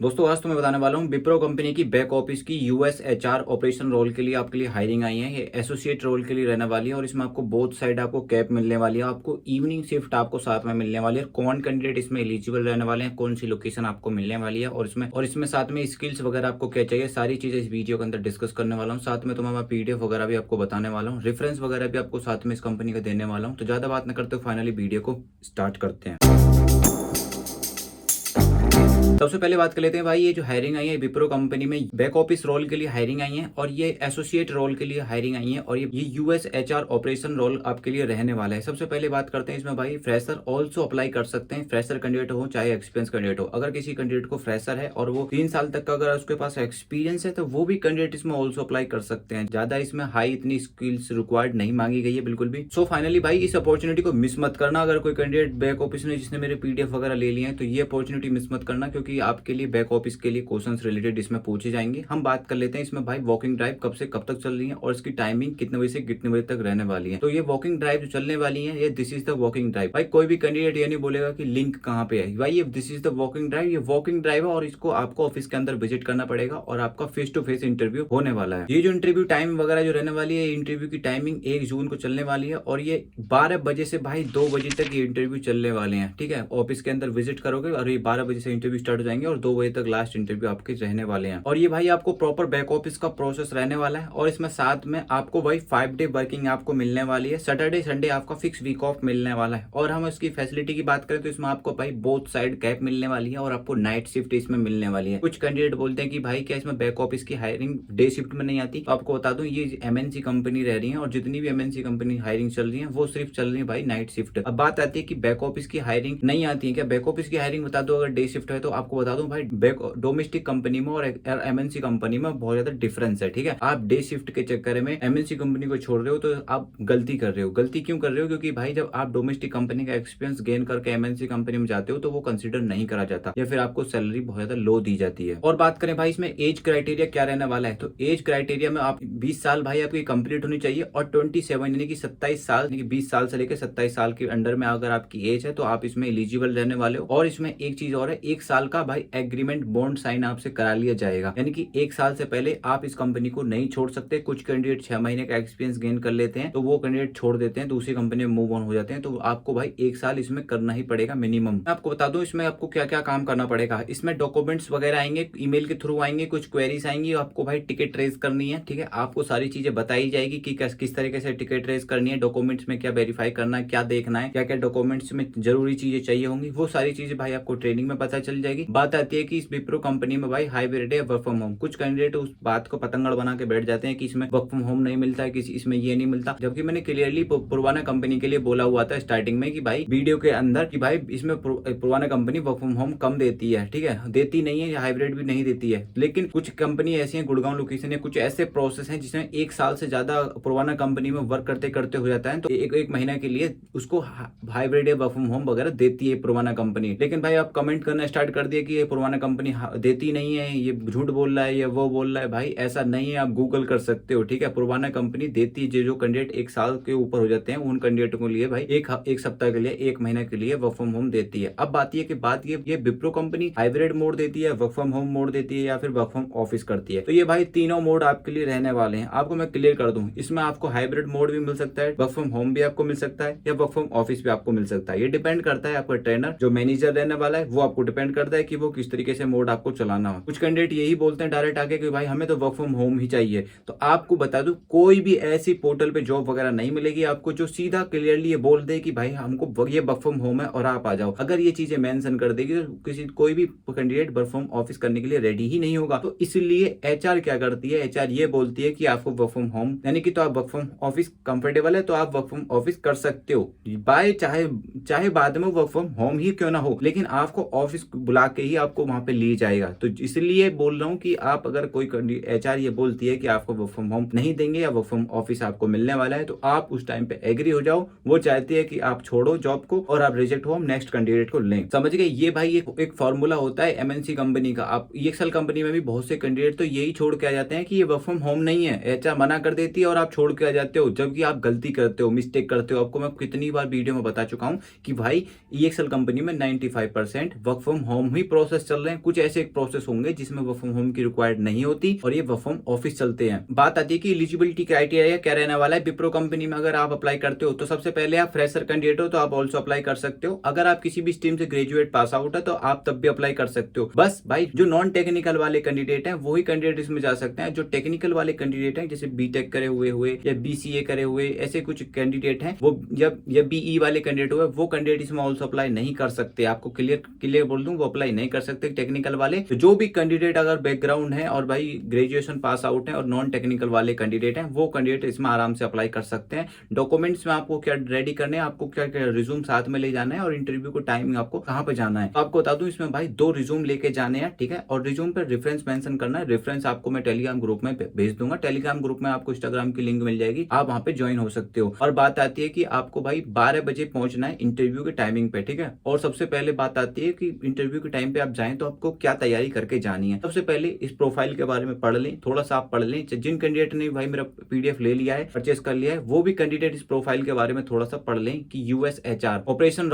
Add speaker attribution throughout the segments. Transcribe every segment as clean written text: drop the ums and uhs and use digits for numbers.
Speaker 1: दोस्तों आज तो मैं बताने वाला हूँ विप्रो कंपनी की बैक ऑफिस की यूएस एचआर ऑपरेशन रोल के लिए आपके लिए हायरिंग आई है। ये एसोसिएट रोल के लिए रहने वाली है और इसमें आपको बोथ साइड आपको कैप मिलने वाली है। आपको इवनिंग शिफ्ट आपको साथ में मिलने वाली है। कौन कैंडिडेट इसमें एलिजिबल रहने वाले हैं, कौन सी लोकेशन आपको मिलने वाली है और इसमें साथ में स्किल्स वगैरह आपको क्या चाहिए, सारी चीजें इस वीडियो के अंदर डिस्कस करने वाला हूँ। साथ में तुम्हें मैं पीडीएफ वगैरह भी आपको बताने वाला हूँ, रेफरेंस वगैरह भी आपको साथ में इस कंपनी का देने वाला हूँ। तो ज्यादा बात न करते फाइनली वीडियो को स्टार्ट करते हैं। सबसे पहले बात कर लेते हैं भाई, ये जो हायरिंग आई है विप्रो कंपनी में बैक ऑफिस रोल के लिए हायरिंग आई है और ये एसोसिएट रोल के लिए हायरिंग आई है और ये यूएस एचआर ऑपरेशन रोल आपके लिए रहने वाला है। सबसे पहले बात करते हैं इसमें भाई, फ्रेशर ऑल्सो अप्लाई कर सकते हैं। फ्रेशर कैंडिडेट हो चाहे एक्सपीरियंस कैंडिडेट हो, अगर किसी कैंडिडेट को फ्रेशर है और वो 3 साल तक का अगर उसके पास एक्सपीरियंस है तो वो भी कैंडिडेट इसमें ऑल्सो अप्लाई कर सकते हैं। ज्यादा इसमें हाई इतनी स्किल्स रिक्वायर्ड नहीं मांगी गई है बिल्कुल भी। सो फाइनली भाई इस अपॉर्चुनिटी को मिस मत करना। अगर कोई कैंडिडेट बैक ऑफिस में जिसने मेरे पीडीएफ वगैरह ले लिए हैं तो ये अपॉर्चुनिटी मिस मत करना, क्योंकि आपके लिए बैक ऑफिस के लिए क्वेश्चंस रिलेटेड इसमें पूछे जाएंगे। हम बात कर लेते हैं इसमें भाई वॉकिंग ड्राइव कब से कब तक चल रही है और इसकी टाइमिंग कितने बजे से कितने बजे तक रहने वाली है। तो ये वॉकिंग ड्राइव जो चलने वाली है, ये this is the walking drive. भाई कोई भी कैंडिडेट ये नहीं बोलेगा कि लिंक कहाँ पे है, भाई ये this is the walking drive, ये वॉकिंग ड्राइव है और इसको आपको ऑफिस के अंदर विजिट करना पड़ेगा और आपका फेस टू फेस इंटरव्यू होने वाला है। ये जो इंटरव्यू टाइम वगैरह जो रहने वाली है, इंटरव्यू की टाइमिंग 1 जून को चलने वाली है और ये 12 बजे से भाई 2 बजे तक ये इंटरव्यू चलने वाले हैं। ठीक है, ऑफिस के अंदर विजिट करोगे और ये 12 बजे से इंटरव्यू स्टार्ट हो जाएंगे और 2 बजे तक लास्ट इंटरव्यू आपके रहने वाले हैं। और ये भाई आपको प्रॉपर बैक ऑफिस का प्रोसेस रहने वाला है और इसमें साथ में आपको भाई 5 डे वर्किंग आपको मिलने वाली है। सैटरडे संडे आपका फिक्स वीक ऑफ मिलने वाला है। और हम इसकी फैसिलिटी की बात करें तो इसमें आपको भाई बोथ साइड कैप मिलने वाली है और आपको नाइट शिफ्ट इसमें मिलने वाली है। कुछ कैंडिडेट बोलते हैं कि भाई क्या इसमें बैक ऑफिस की हायरिंग डे शिफ्ट में नहीं आती, तो आपको बता दूं ये एमएनसी कंपनी रह रही है और जितनी भी एमएनसी कंपनी हायरिंग चल रही है वो सिर्फ चल रही है भाई नाइट शिफ्ट। अब बात आती है कि बैक ऑफिस की हायरिंग नहीं आती है क्या, बैक ऑफिस की हायरिंग बता दो अगर डे शिफ्ट है तो आपको बता दूं भाई बैक डोमेस्टिक कंपनी में और एमएनसी कंपनी में बहुत ज्यादा डिफरेंस है। ठीक है, आप डे शिफ्ट के चक्कर में एमएनसी कंपनी को छोड़ रहे हो तो आप गलती कर रहे हो। गलती क्यों कर रहे हो, क्योंकि भाई जब आप डोमेस्टिक कंपनी का एक्सपीरियंस गेन करके एमएनसी कंपनी में जाते हो तो वो कंसिडर नहीं करा जाता या फिर आपको सैलरी बहुत ज्यादा लो दी जाती है। और बात करें भाई इसमें एज क्राइटेरिया क्या रहने वाला है, तो एज क्राइटेरिया में आप 20 साल भाई आपकी कंप्लीट होनी चाहिए और 27 यानी कि 27 साल, यानी कि 20 साल से लेकर 27 साल के अंडर में अगर आपकी एज है तो आप इसमें एलिजिबल रहने वाले हो। और इसमें एक चीज और है, 1 साल का भाई एग्रीमेंट बॉन्ड साइन आपसे करा लिया जाएगा, यानी कि 1 साल से पहले आप इस कंपनी को नहीं छोड़ सकते। कुछ कैंडिडेट 6 महीने का एक्सपीरियंस गेन कर लेते हैं तो वो कैंडिडेट छोड़ देते हैं, दूसरी कंपनी में मूव ऑन हो जाते हैं। तो आपको भाई 1 साल इसमें करना ही पड़ेगा मिनिमम। आपको बता दूं इसमें आपको क्या क्या काम करना पड़ेगा। इसमें डॉक्यूमेंट्स वगैरह आएंगे, ईमेल के थ्रू आएंगे, कुछ क्वेरीज आएंगी, आपको भाई टिकट रेज करनी है। ठीक है, आपको सारी चीजें बताई जाएगी कि किस तरीके से टिकट रेज करनी है, डॉक्यूमेंट्स में क्या वेरीफाई करना है, क्या देखना है, क्या क्या डॉक्यूमेंट्स में जरूरी चीजें चाहिए होंगी, वो सारी चीजें भाई आपको ट्रेनिंग में पता चल जाएगी। बात आती है कि इस विप्रो कंपनी में भाई हाइब्रिड है, वर्क फ्रॉम होम। कुछ कैंडिडेट उस बात को पतंगड़ बना के बैठ जाते हैं कि इसमें वर्क फ्रॉम होम नहीं मिलता है, किसी इसमें ये नहीं मिलता, जबकि मैंने क्लियरली पुराना कंपनी के लिए बोला हुआ था स्टार्टिंग में कि भाई वीडियो के अंदर कि भाई इसमें पुराना कंपनी वर्क फ्रॉम होम कम देती है। ठीक है, देती नहीं है, हाइब्रिड भी नहीं देती है, लेकिन कुछ कंपनी ऐसी है, गुड़गांव लोकेशन है, कुछ ऐसे प्रोसेस है जिसमें 1 साल से ज्यादा पुराना कंपनी में वर्क करते करते हो जाता है तो एक महीना के लिए उसको हाइब्रिड या वर्क फ्रॉम होम वगैरह देती है पुराना कंपनी। लेकिन भाई आप कमेंट करना स्टार्ट कर दिए कि ये पुराना कंपनी देती नहीं है, ये झूठ बोल रहा है, ये वो बोल रहा है। भाई ऐसा नहीं है, आप गूगल कर सकते हो। ठीक है, पुराना कंपनी देती है, जो कैंडिडेट 1 साल के ऊपर हो जाते हैं उन कैंडिडेटों के लिए भाई एक सप्ताह के लिए, 1 महीने के लिए वर्क फ्रॉम होम देती है। अब बात ये विप्रो कंपनी हाइब्रिड मोड देती है, वर्क फ्रॉम होम मोड देती है या फिर वर्क फ्रॉम ऑफिस करती है। तो ये भाई तीनों मोड आपके लिए रहने वाले हैं। आपको मैं क्लियर कर दूं, इसमें आपको हाइब्रिड मोड भी मिल सकता है, वर्क फ्रॉम होम भी आपको मिल सकता है या वर्क फ्रॉम ऑफिस भी आपको मिल सकता है। ये डिपेंड करता है आपका ट्रेनर जो मैनेजर रहने वाला है वो आपको डिपेंड करता है कि वो किस तरीके से मोड आपको चलाना हो। कुछ कैंडिडेट यही बोलते हैं डायरेक्ट आके कि भाई हमें तो वर्क फ्रॉम होम ही चाहिए। तो आपको बता दूं कोई भी ऐसी पोर्टल पे जॉब वगैरह नहीं मिलेगी आपको जो सीधा क्लियरली ये बोल दे कि भाई हमको ये वर्क फ्रॉम होम है और आप आ जाओ। अगर ये चीजें मेंशन कर देगी तो कोई भी कैंडिडेट वर्क फ्रॉम ऑफिस करने के लिए रेडी ही नहीं होगा। तो इसलिए एचआर क्या करती है, एचआर ये बोलती है कि आपको वर्क फ्रॉम होम यानी कि तो आप वर्क फ्रॉम ऑफिस कंफर्टेबल है तो आप वर्क फ्रॉम ऑफिस कर सकते हो, बाय चाहे बाद में वर्क फ्रॉम होम ही क्यों ना हो, लेकिन आपको ऑफिस बुला के ही आपको वहां पे लिए जाएगा। तो इसलिए बोल रहा हूँ कि आप अगर कोई एचआर ये बोलती है कि आपको वर्क फ्रॉम होम नहीं देंगे या वर्क फ्रॉम ऑफिस आपको मिलने वाला है तो आप उस टाइम पे एग्री हो जाओ। वो चाहती है कि आप छोड़ो जॉब को और आप रिजेक्ट हो, हम नेक्स्ट कैंडिडेट को लें। समझ गए, ये भाई एक फॉर्मूला होता है एमएनसी कंपनी का। आप ईएक्सएल कंपनी में भी बहुत से कैंडिडेट तो यही छोड़ के आ जाते हैं कि ये वर्क फ्रॉम होम नहीं है, एचआर मना कर देती है और आप छोड़ के आ जाते हो, जबकि आप गलती करते हो, मिस्टेक करते हो। आपको मैं कितनी बार वीडियो में बता चुका हूं कि भाई ईएक्सएल कंपनी में 95% work from home he he process चल रहे हैं, कुछ ऐसे प्रोसेस होंगे जिसमें वर्क फ्रॉम होम की रिक्वायर्ड नहीं होती और ये वर्क फ्रॉम ऑफिस चलते हैं। बात आती है कि एलिजिबिलिटी क्राइटेरिया क्या रहने वाला है विप्रो कंपनी में। अगर आप अप्लाई करते हो तो सबसे पहले आप फ्रेशर कैंडिडेट हो तो आप ऑल्सो अप्लाई कर सकते हो। अगर आप किसी भी स्ट्रीम से ग्रेजुएट पास आउट है तो आप तब भी अप्लाई कर सकते हो। बस भाई जो नॉन टेक्निकल वाले कैंडिडेट हैं वही कैंडिडेट इसमें जा सकते हैं। जो टेक्निकल वाले कैंडिडेट हैं जैसे बीटेक करे हुए या बीसीए करे हुए ऐसे कुछ कैंडिडेट हैं वो या बीई वाले कैंडिडेट हुए वो कैंडिडेट इसमें ऑल्सो अप्लाई नहीं कर सकते। आपको क्लियर बोल दूं, वो अप्लाई नहीं कर सकते टेक्निकल वाले। तो जो भी कैंडिडेट अगर बैकग्राउंड है और भाई ग्रेजुएशन पास आउट है और नॉन टेक्निकल वाले कैंडिडेट हैं वो कैंडिडेट इसमें आराम से अप्लाई कर सकते हैं। डॉक्यूमेंट्स में आपको क्या रेडी करने हैं, आपको क्या क्या रिज्यूम साथ में ले जाना है और इंटरव्यू को टाइमिंग आपको कहाँ पे जाना है। तो आपको बता दूं इसमें भाई 2 रिज्यूम लेके जाने हैं, ठीक है, और रिज्यूम पर रेफरेंस मेंशन करना है। रेफरेंस आपको मैं टेलीग्राम ग्रुप में भेज दूंगा। टेलीग्राम ग्रुप में आपको इंस्टाग्राम की लिंक मिल जाएगी, आप वहां पे ज्वाइन हो सकते हो। और बात आती है कि आपको भाई 12 बजे पहुंचना है इंटरव्यू के टाइमिंग पे, ठीक है। और सबसे पहले बात आती है कि इंटरव्यू के टाइम पे आप जाएं तो आपको क्या तैयारी करके जानी है। सबसे पहले इस प्रोफाइल के बारे में पढ़ लें, थोड़ा सा आप पढ़ लें। जिन कैंडिडेट ने भाई मेरा पीडीएफ ले लिया है, परचेस कर लिया है, वो भी कैंडिडेट इस प्रोफाइल के बारे में थोड़ा सा पढ़ लें कि यूएस एचआर ऑपरेशन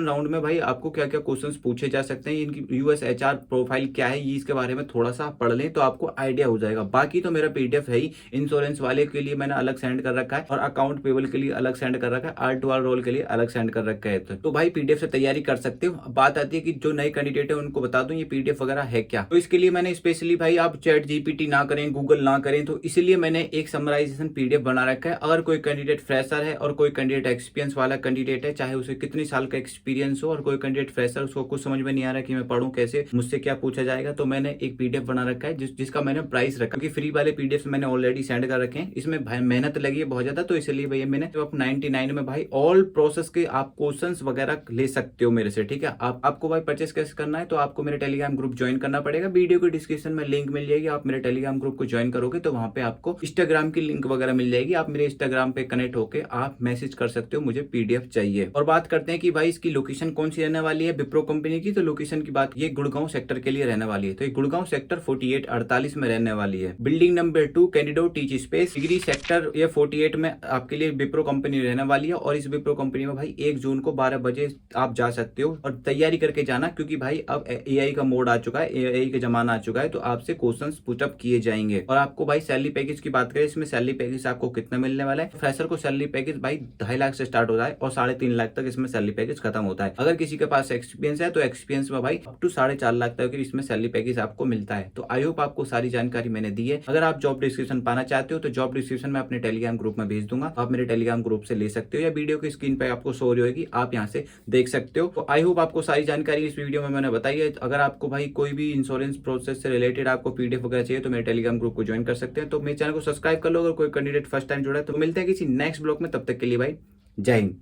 Speaker 1: राउंड में भाई आपको क्या क्या क्वेश्चंस पूछे जा सकते हैं, इनकी यूएस एचआर प्रोफाइल क्या है, ये इसके बारे में थोड़ा सा पढ़ लें तो आपको आइडिया हो जाएगा। बाकी तो मेरा पीडीएफ है ही, इंश्योरेंस वाले के लिए मैंने अलग सेंड कर रखा है और अकाउंट पेबल के लिए अलग सेंड कर रखा है, R2R रोल के लिए अलग सेंड कर रखा है। तो भाई पीडीएफ से तैयारी कर सकते हो। बात आती है कि जो नए कैंडिडेट है उनको बता दूं ये पीडीएफ वगैरह है क्या। तो इसके लिए मैंने स्पेशली भाई आप चैट जीपीटी ना करें, गूगल ना करें, तो इसलिए मैंने एक समराइजेशन पीडीएफ बना रखा है। अगर कोई कैंडिडेट फ्रेशर है और कोई कैंडिडेट एक्सपीरियंस वाला कैंडिडेट है, चाहे उसे कितनी साल का एक्सपीरियंस हो, और कोई कैंडिडेट फ्रेशर उसको कुछ समझ में नहीं आ रहा कि मैं पढ़ूं कैसे, मुझसे क्या पूछा जाएगा, तो मैंने एक पीडीएफ बना रखा है जिसका मैंने प्राइस रखा, क्योंकि फ्री वाले पीडीएफ मैंने ऑलरेडी सेंड कर रखे हैं। इसमें भाई मेहनत लगी है बहुत ज्यादा, तो इसलिए भैया मैंने 99 में भाई ऑल प्रोसेस के आप क्वेश्चंस वगैरह ले सकते हो मेरे से, ठीक है। आपको भाई परचेस कैसे करना है, तो आपको मेरे टेलीग्राम ग्रुप ज्वाइन करना पड़ेगा। वीडियो के डिस्क्रिप्शन में लिंक मिल जाएगी, आप मेरे टेलीग्राम ग्रुप को ज्वाइन करोगे तो वहां पे आपको इंस्टाग्राम की लिंक वगैरह मिल जाएगी। आप मेरे इंस्टाग्राम पे कनेक्ट होकर आप मैसेज कर सकते हो मुझे पीडीएफ चाहिए। और बात करते हैं कि भाई इसकी लोकेशन कौन सी रहने वाली है विप्रो कंपनी की। तो लोकेशन की बात, ये गुड़गांव सेक्टर के लिए रहने वाली है। तो ये गुड़गांव सेक्टर 4848 में रहने वाली है। Building number 2 candidate teach space degree sector ये 48 में आपके लिए विप्रो कंपनी रहने वाली है। और इस विप्रो कंपनी में भाई 1 जून को 12 बजे आप जा सकते हो और तैयारी करके जाना, क्योंकि भाई अब एआई का मोड आ चुका है, एआई का जमाना आ चुका है, तो आपसे क्वेश्चंस पुटअप किए जाएंगे। और आपको भाई सैलरी पैकेज की बात करें, इसमें सैलरी पैकेज आपको कितना मिलने वाला है। फ्रेशर को सैलरी पैकेज भाई 2.5 लाख से स्टार्ट होता है और 3.5 लाख तक इसमें सैलरी पैकेज खत्म होता है। अगर किसी के पास एक्सपीरियंस है तो एक्सपीरियंस में भाई अप टू 4.5 लाख तक इसमें सैलरी पैकेज आपको मिलता है। तो आई होप आपको सारी जानकारी मैंने दी है। अगर आप जॉब डिस्क्रिप्शन पाना चाहते हो तो जॉब डिस्क्रिप्शन में अपने टेलीग्राम ग्रुप में भेज दूंगा, आप मेरे टेलीग्राम ग्रुप से ले सकते हो, या वीडियो की स्क्रीन पे आपको शो हो होगी, आप यहाँ से देख सकते हो। तो आई होप आपको सारी जानकारी इस वीडियो में मैंने बताई है। अगर आपको भाई कोई भी इंश्योरेंस प्रोसेस से रिलेटेड आपको पीडीएफ वगैरह चाहिए तो मेरे टेलीग्राम ग्रुप को ज्वाइन कर सकते हैं। तो मेरे चैनल को सब्सक्राइब कर लो। अगर कोई कैंडिडेट फर्स्ट टाइम जुड़ा है तो मिलते हैं किसी नेक्स्ट ब्लॉग में, तब तक के लिए भाई जय हिंद।